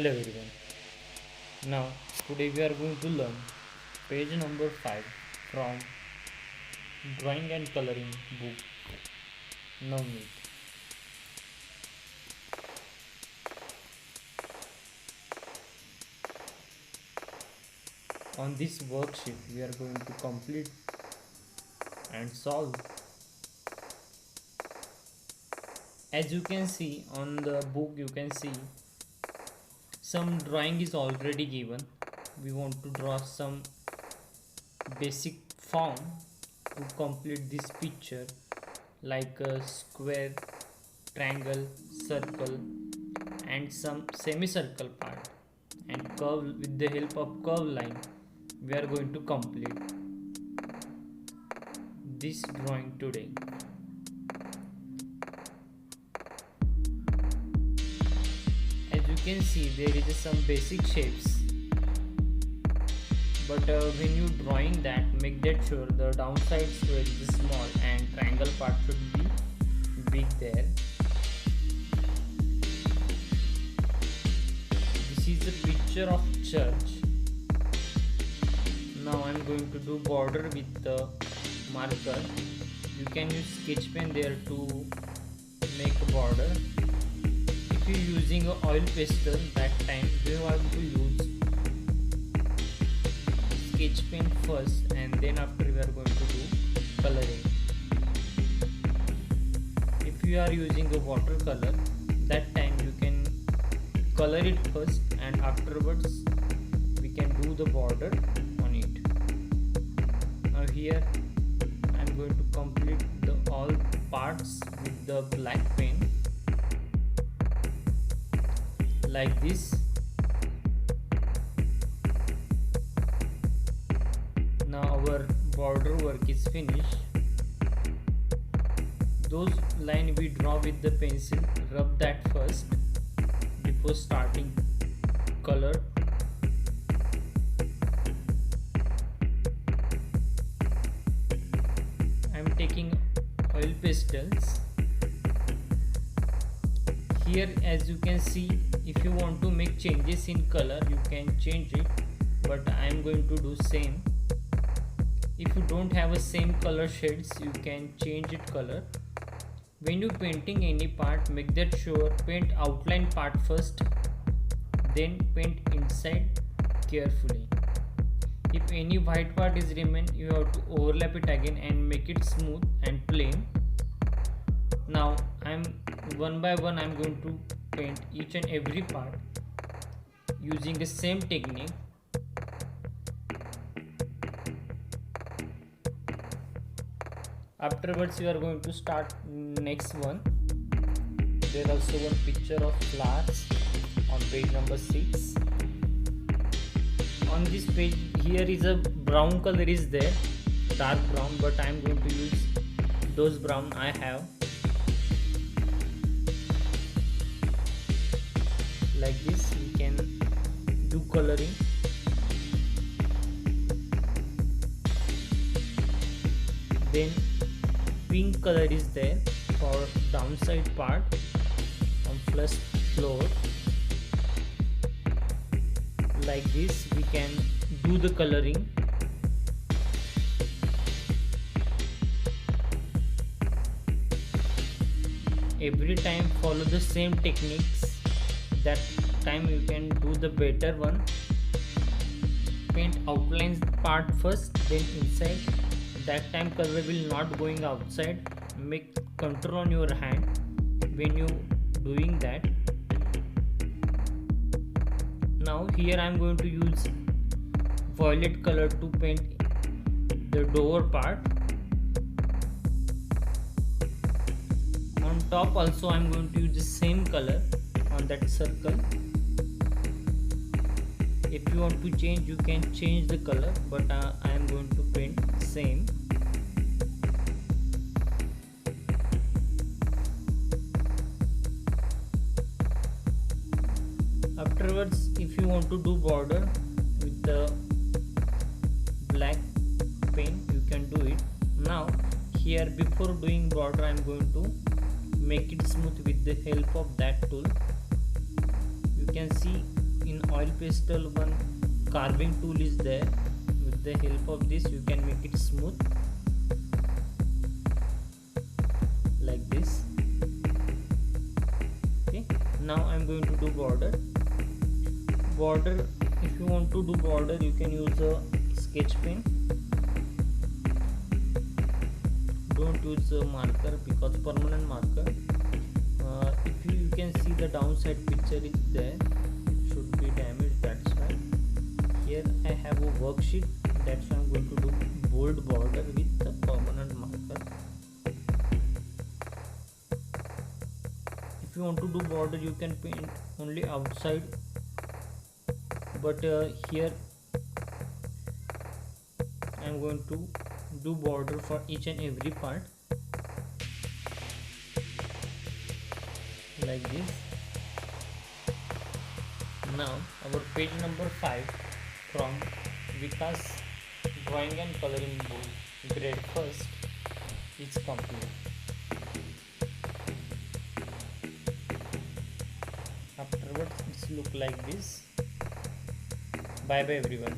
Hello everyone. Now today we are going to learn page number 5 from drawing and coloring book NavNeet. On this worksheet we are going to complete and solve. As you can see on the book, you can see some drawing is already given. We want to draw some basic form to complete this picture, like a square, triangle, circle and some semicircle part, and curve. With the help of curve line we are going to complete this drawing today. As you can see, there is some basic shapes, but when you drawing that, make that sure the downside square is small and triangle part should be big there. This is a picture of church. Now I am going to do border with the marker. You can use sketch pen there to make a border. If you are using a oil pastel, that time you have to use sketch pen first, and then after we are going to do coloring. If you are using a watercolor, that time you can color it first and afterwards we can do the border on it. Now here I am going to complete the all parts with the black pen like this. Now our border work is finished. Those line we draw with the pencil, rub that first before starting color. I am taking oil pastels. Here as you can see, if you want to make changes in color you can change it, but I am going to do same. If you don't have a same color shades, you can change it color. When you painting any part, make that sure paint outline part first, then paint inside carefully. If any white part is remain, you have to overlap it again and make it smooth and plain. Now I am one by one I am going to paint each and every part using the same technique. Afterwards we are going to start next one. There is also one picture of flowers on page number 6. On this page here is a brown color is there, dark brown, but I am going to use those brown I have. Like this we can do coloring. Then pink color is there for downside part on first floor. Like this we can do the coloring. Every time follow the same techniques, that time you can do the better one. Paint outlines part first, then inside. That time color will not going outside. Make control on your hand when you doing that. Now here I am going to use violet color to paint the door part. On top also I am going to use the same color on that circle. If you want to change, you can change the color, but I am going to paint same. Afterwards, if you want to do border with the black pen, you can do it. Now here before doing border, I am going to make it smooth with the help of that tool. You can see in oil pastel one carving tool is there. With the help of this you can make it smooth like this. Okay, now I'm going to do border. If you want to do border, you can use a sketch pen. Don't use a marker, because permanent marker, if you can see the downside picture is there, should be damaged, that's why. Here I have a worksheet, that's why I'm going to do bold border with the permanent marker. If you want to do border, you can paint only outside, but here I'm going to do border for each and every part like this. Now our page number 5 from Vikas Drawing and Coloring Book grade 1st is complete. Afterwards it's look like this. Bye bye everyone.